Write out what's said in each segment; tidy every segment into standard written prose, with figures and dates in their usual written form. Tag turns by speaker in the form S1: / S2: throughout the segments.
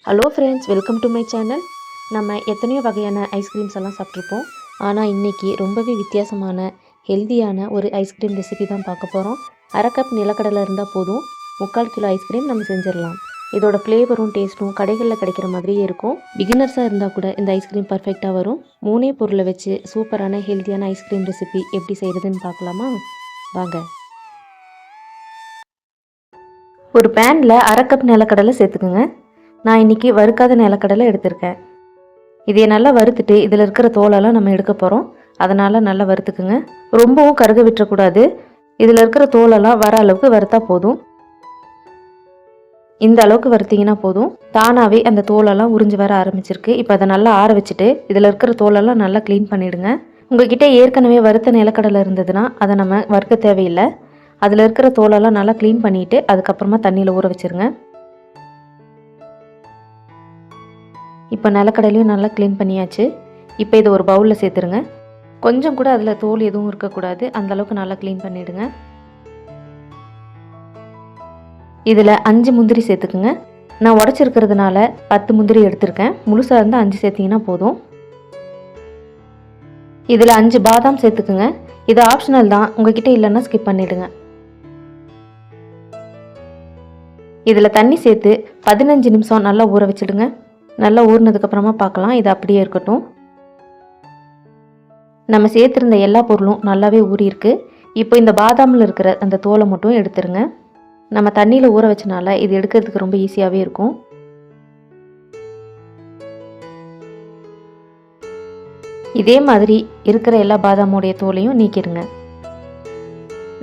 S1: Hello friends, welcome to my channel. நம்ம எத்தனையோ வகையான ஐஸ்கிரீம்ஸ் எல்லாம் சாப்பிட்ருப்போம். ஆனால் இன்றைக்கி ரொம்பவே வித்தியாசமான ஹெல்தியான ஒரு ஐஸ்கிரீம் ரெசிபி தான் பார்க்க போகிறோம். அரை கப் நிலக்கடலை இருந்தால் போதும், 3/4 கிலோ ஐஸ்கிரீம் நம்ம செஞ்சிடலாம். இதோட ஃப்ளேவரும் டேஸ்ட்டும் கடைகளில் கிடைக்கிற மாதிரியே இருக்கும். பிகினர்ஸாக இருந்தால் கூட இந்த ஐஸ்கிரீம் பர்ஃபெக்டாக வரும். 3 பொருளை வச்சு சூப்பரான ஹெல்தியான ஐஸ்கிரீம் ரெசிபி எப்படி செய்கிறதுன்னு பார்க்கலாமா? வாங்க. ஒரு பேனில் அரை கப் நிலக்கடலை சேர்த்துக்குங்க. நான் இன்றைக்கி வறுக்காத நிலக்கடலை எடுத்திருக்கேன். இதை நல்லா வறுத்துட்டு இதில் இருக்கிற தோலெல்லாம் நம்ம எடுக்க போகிறோம். அதனால் நல்லா வறுத்துக்குங்க. ரொம்பவும் கருக விட்டுறக்கூடாது. இதில் இருக்கிற தோலெல்லாம் வர அளவுக்கு வறுத்தா போதும். இந்த அளவுக்கு வறுத்திங்கன்னா போதும். தானாகவே அந்த தோலெல்லாம் உறிஞ்சி வர ஆரம்பிச்சிருக்கு. இப்போ அதை நல்லா ஆற வச்சுட்டு இதில் இருக்கிற தோலெல்லாம் நல்லா க்ளீன் பண்ணிவிடுங்க. உங்கள்கிட்ட ஏற்கனவே வறுத்த நிலக்கடலை இருந்ததுன்னா அதை நம்ம வறுக்க தேவையில்லை. அதில் இருக்கிற தோலெல்லாம் நல்லா க்ளீன் பண்ணிவிட்டு அதுக்கப்புறமா தண்ணியில் ஊற வச்சுருங்க. இப்போ நிலக்கடலையும் நல்லா க்ளீன் பண்ணியாச்சு. இப்போ இதை ஒரு பவுலில் சேர்த்துருங்க. கொஞ்சம் கூட அதில் தோல் எதுவும் இருக்கக்கூடாது. அந்தளவுக்கு நல்லா க்ளீன் பண்ணிவிடுங்க. இதில் 5 முந்திரி சேர்த்துக்குங்க. நான் உடச்சிருக்கிறதுனால 10 முந்திரி எடுத்திருக்கேன். முழுசாக இருந்தால் 5 சேர்த்திங்கன்னா போதும். இதில் 5 பாதாம் சேர்த்துக்குங்க. இது ஆப்ஷனல் தான், உங்ககிட்ட இல்லைன்னா ஸ்கிப் பண்ணிவிடுங்க. இதில் தண்ணி சேர்த்து 15 நிமிஷம் நல்லா ஊற வச்சுடுங்க. நல்லா ஊறினதுக்கப்புறமா பார்க்கலாம். இது அப்படியே இருக்கட்டும். நம்ம சேர்த்துருந்த எல்லா பொருளும் நல்லாவே ஊறியிருக்கு. இப்போ இந்த பாதாமில் இருக்கிற அந்த தோலை மட்டும் எடுத்துருங்க. நம்ம தண்ணியில் ஊற வச்சனால இது எடுக்கிறதுக்கு ரொம்ப ஈஸியாகவே இருக்கும். இதே மாதிரி இருக்கிற எல்லா பாதாமுடைய தோலையும் நீக்கிடுங்க.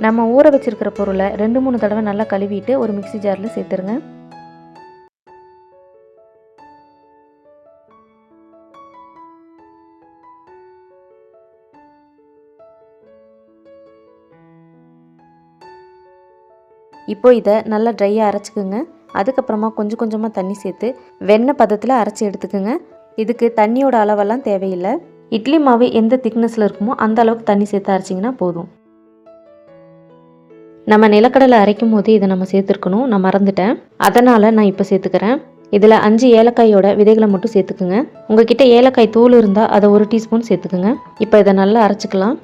S1: நம்ம ஊற வச்சிருக்கிற பொருளை 2-3 தடவை நல்லா கழுவிட்டு ஒரு மிக்ஸி ஜாரில் சேர்த்துருங்க. இப்போ இதை நல்லா ட்ரையாக அரைச்சிக்குங்க. அதுக்கப்புறமா கொஞ்சம் கொஞ்சமாக தண்ணி சேர்த்து வெண்ணெய் பதத்தில் அரைச்சி எடுத்துக்குங்க. இதுக்கு தண்ணியோட அளவெல்லாம் தேவையில்லை. இட்லி மாவு எந்த திக்னஸில் இருக்குமோ அந்த அளவுக்கு தண்ணி சேர்த்து அரைச்சிங்கன்னா போதும். நம்ம நிலக்கடலை அரைக்கும் போது இதை நம்ம சேர்த்துருக்கணும், நான் மறந்துட்டேன். அதனால் நான் இப்போ சேர்த்துக்கிறேன். இதில் 5 ஏலக்காயோட விதைகளை மட்டும் சேர்த்துக்குங்க. உங்ககிட்ட ஏலக்காய் தூள் இருந்தால் அதை 1 டீஸ்பூன் சேர்த்துக்குங்க. இப்போ இதை நல்லா அரைச்சிக்கலாம்.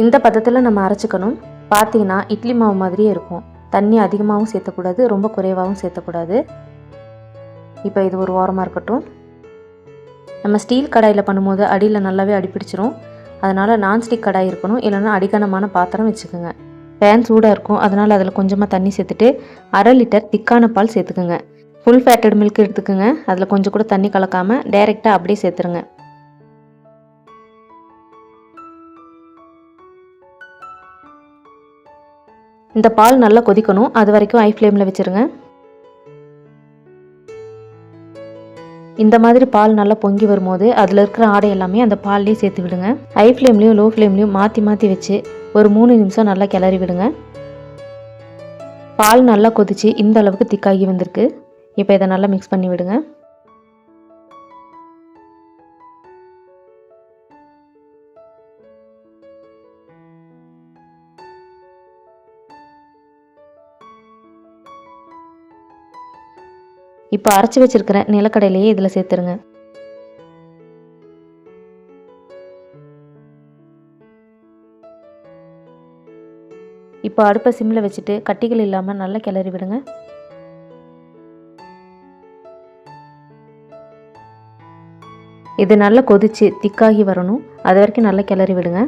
S1: இந்த பதத்தில் நம்ம அரைச்சிக்கணும். பார்த்தீங்கன்னா இட்லி மாவு மாதிரியே இருக்கும். தண்ணி அதிகமாகவும் சேர்த்தக்கூடாது, ரொம்ப குறைவாகவும் சேர்த்தக்கூடாது. இப்போ இது ஒரு ஓரமாக இருக்கட்டும். நம்ம ஸ்டீல் கடாயில் பண்ணும்போது அடியில் நல்லாவே அடிப்பிடிச்சிரும். அதனால் நான்ஸ்டிக் கடாய் இருக்கணும், இல்லைன்னா அடிக்கனமான பாத்திரம் வச்சுக்கோங்க. பேன் சூடாக இருக்கும், அதனால் அதில் கொஞ்சமாக தண்ணி சேர்த்துட்டு 1/2 லிட்டர் திக்கான பால் சேர்த்துக்குங்க. ஃபுல் ஃபேட்டட் மில்க் எடுத்துக்கோங்க. அதில் கொஞ்சம் கூட தண்ணி கலக்காமல் டைரெக்டாக அப்படியே சேர்த்துருங்க. இந்த பால் நல்லா கொதிக்கணும், அது வரைக்கும் ஹை ஃப்ளேமில் வச்சுருங்க. இந்த மாதிரி பால் நல்லா பொங்கி வரும்போது அதில் இருக்கிற ஆடை எல்லாமே அந்த பால்லேயே சேர்த்து விடுங்க. ஹை ஃப்ளேம்லேயும் லோ ஃப்ளேம்லேயும் மாற்றி மாற்றி வச்சு ஒரு 3 நிமிஷம் நல்லா கிளறி விடுங்க. பால் நல்லா கொதிச்சு இந்த அளவுக்கு திக்காகி வந்திருக்கு. இப்போ இதை நல்லா மிக்ஸ் பண்ணி விடுங்க. இப்போ அரைச்சி வச்சிருக்கிற நிலக்கடலையே இதில் சேர்த்துருங்க. இப்போ அடுப்பை சிம்மில் வச்சுட்டு கட்டிகள் இல்லாமல் நல்லா கிளறி விடுங்க. இது நல்லா கொதிச்சு திக்காகி வரணும், அது வரைக்கும் நல்லா கிளறி விடுங்க.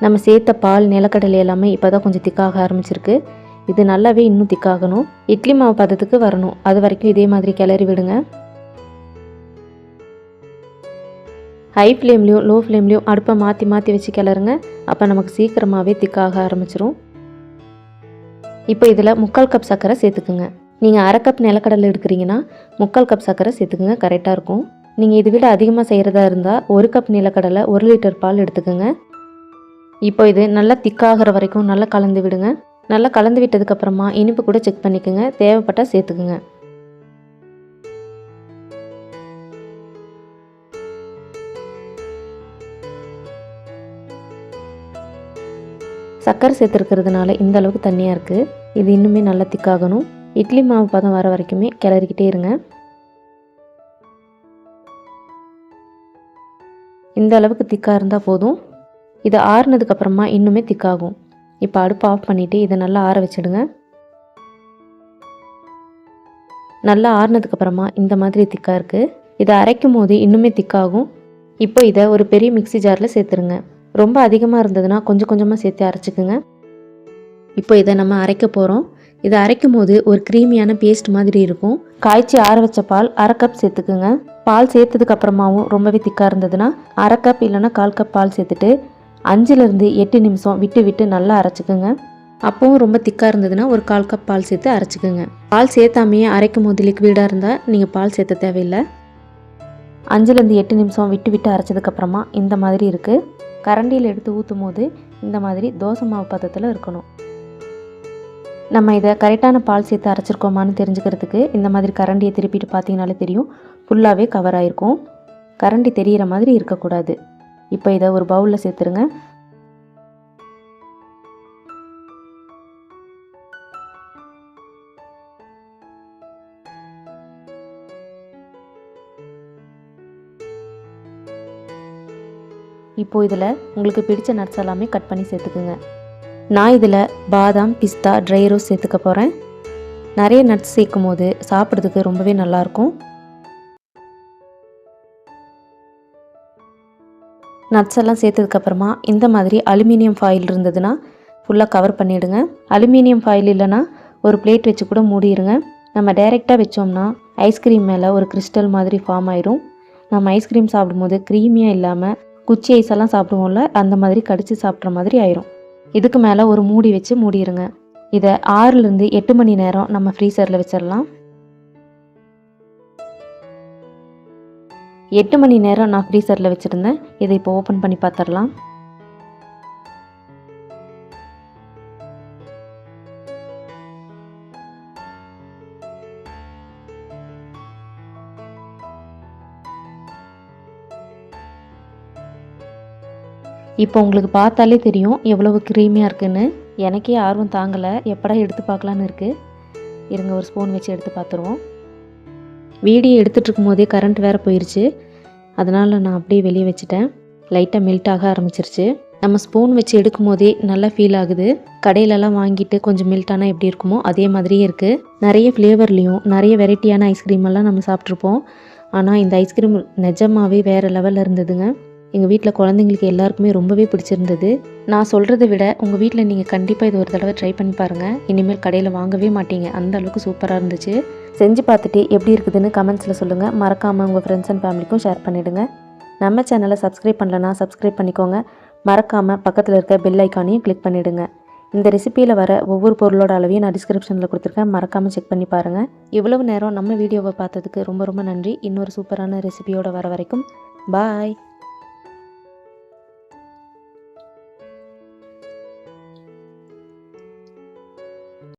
S1: நம்ம சேர்த்த பால் நிலக்கடலை எல்லாமே இப்போ தான் கொஞ்சம் திக்காக ஆரம்பிச்சிருக்கு. இது நல்லாவே இன்னும் திக்காகணும், இட்லி மாவு பதத்துக்கு வரணும். அது வரைக்கும் இதே மாதிரி கிளறி விடுங்க. ஹை ஃப்ளேம்லேயும் லோ ஃப்ளேம்லேயும் அடுப்பை மாற்றி மாற்றி வச்சு கிளறுங்க. அப்போ நமக்கு சீக்கிரமாகவே திக்காக ஆரம்பிச்சிரும். இப்போ இதில் 3/4 கப் சர்க்கரை சேர்த்துக்குங்க. நீங்கள் அரை கப் நிலக்கடலை எடுக்கிறீங்கன்னா 3/4 கப் சர்க்கரை சேர்த்துக்குங்க, கரெக்டாக இருக்கும். நீங்கள் இதை விட அதிகமாக செய்கிறதா இருந்தால் 1 கப் நிலக்கடலை 1 லிட்டர் பால் எடுத்துக்கோங்க. இப்போ இது நல்லா திக்காகிற வரைக்கும் நல்லா கலந்து விடுங்க. நல்லா கலந்து விட்டதுக்கப்புறமா இனிப்பு கூட செக் பண்ணிக்கோங்க, தேவைப்பட்டால் சேர்த்துக்குங்க. சர்க்கரை சேர்த்துருக்கிறதுனால இந்த அளவுக்கு தண்ணியாக இருக்குது. இது இன்னுமே நல்லா திக்காகணும். இட்லி மாவு பதம் வர வரைக்குமே கிளறிக்கிட்டே இருங்க. இந்த அளவுக்கு திக்காக இருந்தால் போதும். இது ஆறுனதுக்கப்புறமா இன்னுமே திக்காகும். இப்போ அடுப்பு ஆஃப் பண்ணிவிட்டு இதை நல்லா ஆற வச்சிடுங்க. நல்லா ஆறுனதுக்கப்புறமா இந்த மாதிரி திக்காக இருக்குது. இதை அரைக்கும் போது இன்னுமே திக்காகும். இப்போ இதை ஒரு பெரிய மிக்ஸி ஜாரில் சேர்த்துருங்க. ரொம்ப அதிகமாக இருந்ததுன்னா கொஞ்சம் கொஞ்சமாக சேர்த்து அரைச்சிக்குங்க. இப்போ இதை நம்ம அரைக்க போகிறோம். இதை அரைக்கும் போது ஒரு க்ரீமியான பேஸ்ட் மாதிரி இருக்கும். காய்ச்சி ஆற வச்ச பால் 1/2 கப் சேர்த்துக்குங்க. பால் சேர்த்ததுக்கு அப்புறமாவும் ரொம்பவே திக்காக இருந்ததுன்னா 1/2 கப் இல்லைன்னா 1/4 கப் பால் சேர்த்துட்டு 5லேருந்து 8 நிமிஷம் விட்டு விட்டு நல்லா அரைச்சிக்குங்க. அப்போவும் ரொம்ப திக்காக இருந்ததுன்னா ஒரு 1/4 கப் பால் சேர்த்து அரைச்சிக்குங்க. பால் சேர்த்தாமையே அரைக்கும் போது லிக்விடாக இருந்தால் நீங்கள் பால் சேர்த்த தேவையில்லை. 5லேருந்து 8 நிமிஷம் விட்டு விட்டு அரைச்சதுக்கப்புறமா இந்த மாதிரி இருக்குது. கரண்டியில் எடுத்து ஊற்றும் போது இந்த மாதிரி தோசை மாவு பதத்தில் இருக்கணும். நம்ம இதை கரெக்டான பால் சேர்த்து அரைச்சிருக்கோமான்னு தெரிஞ்சுக்கிறதுக்கு இந்த மாதிரி கரண்டியை திருப்பிட்டு பார்த்தீங்கனாலே தெரியும். ஃபுல்லாகவே கவர் ஆகிருக்கும். கரண்டி தெரிகிற மாதிரி இருக்கக்கூடாது. இப்போ இதை ஒரு பவுலில் சேர்த்துருங்க. இப்போது இதில் உங்களுக்கு பிடிச்ச நட்ஸ் எல்லாமே கட் பண்ணி சேர்த்துக்குங்க. நான் இதில் பாதாம், பிஸ்தா, ட்ரை ரோஸ் சேர்த்துக்க போகிறேன். நிறைய நட்ஸ் சேர்க்கும் போது சாப்பிட்றதுக்கு ரொம்பவே நல்லாயிருக்கும். நட்ஸ் எல்லாம் சேர்த்ததுக்கப்புறமா இந்த மாதிரி அலுமினியம் ஃபாயில் இருந்ததுன்னா ஃபுல்லாக கவர் பண்ணிவிடுங்க. அலுமினியம் ஃபாயில் இல்லைன்னா ஒரு பிளேட் வச்சு கூட மூடிடுங்க. நம்ம டைரெக்டாக வச்சோம்னா ஐஸ்கிரீம் மேலே ஒரு கிறிஸ்டல் மாதிரி ஃபார்ம் ஆயிரும். நம்ம ஐஸ்கிரீம் சாப்பிடும்போது க்ரீமியாக இல்லாமல் குச்சி ஐஸ் எல்லாம் சாப்பிடுவோம்ல, அந்த மாதிரி கடிச்சு சாப்பிட்ற மாதிரி ஆயிரும். இதுக்கு மேலே ஒரு மூடி வச்சு மூடிடுங்க. இதை 6லேருந்து 8 மணி நேரம் நம்ம ஃப்ரீசரில் வச்சிடலாம். 8 மணி நேரம் நான் ஃப்ரீசரில் வச்சுருந்தேன். இதை இப்போ ஓப்பன் பண்ணி பார்த்துடலாம். இப்போ உங்களுக்கு பார்த்தாலே தெரியும் எவ்வளவு க்ரீமியாக இருக்குன்னு. எனக்கே ஆர்வம் தாங்கலை, எப்படா எடுத்து பார்க்கலான்னு இருக்குது. இருங்க, ஒரு ஸ்பூன் வச்சு எடுத்து பார்த்துருவோம். வீடியோ எடுத்துகிட்டு இருக்கும் போதே கரண்ட் வேறு போயிடுச்சு. அதனால் நான் அப்படியே வெளியே வச்சுட்டேன். லைட்டாக மெல்ட் ஆக ஆரம்பிச்சிருச்சு. நம்ம ஸ்பூன் வச்சு எடுக்கும் போதே நல்லா ஃபீல் ஆகுது. கடையிலலாம் வாங்கிட்டு கொஞ்சம் மெல்ட் ஆனால் எப்படி இருக்குமோ அதே மாதிரியே இருக்குது. நிறைய ஃப்ளேவர்லேயும் நிறைய வெரைட்டியான ஐஸ்கிரீமெல்லாம் நம்ம சாப்பிட்ருப்போம். ஆனால் இந்த ஐஸ்கிரீம் நிஜமாகவே வேறு லெவலில் இருந்ததுங்க. எங்கள் வீட்டில் குழந்தைங்களுக்கு எல்லாருக்குமே ரொம்பவே பிடிச்சிருந்தது. நான் சொல்கிறத விட உங்கள் வீட்டில் நீங்கள் கண்டிப்பாக இது ஒரு தடவை ட்ரை பண்ணி பாருங்கள். இனிமேல் கடையில் வாங்கவே மாட்டீங்க, அந்த அளவுக்கு சூப்பராக இருந்துச்சு. செஞ்சு பார்த்துட்டு எப்படி இருக்குதுன்னு கமெண்ட்ஸில் சொல்லுங்கள். மறக்காமல் உங்கள் ஃப்ரெண்ட்ஸ் அண்ட் ஃபேமிலிக்கும் ஷேர் பண்ணிவிடுங்க. நம்ம சேனலை சப்ஸ்கிரைப் பண்ணலன்னா சப்ஸ்கிரைப் பண்ணிக்கோங்க. மறக்காமல் பக்கத்தில் இருக்க பெல் ஐக்கானையும் கிளிக் பண்ணிவிடுங்க. இந்த ரெசிப்பியில் வர ஒவ்வொரு பொருளோட அளவையும் நான் டிஸ்கிரிப்ஷனில் கொடுத்துருக்கேன். மறக்காமல் செக் பண்ணி பாருங்கள். இவ்வளவு நேரம் நம்ம வீடியோவை பார்த்ததுக்கு ரொம்ப ரொம்ப நன்றி. இன்னொரு சூப்பரான ரெசிபியோடு வர வரைக்கும் பாய்.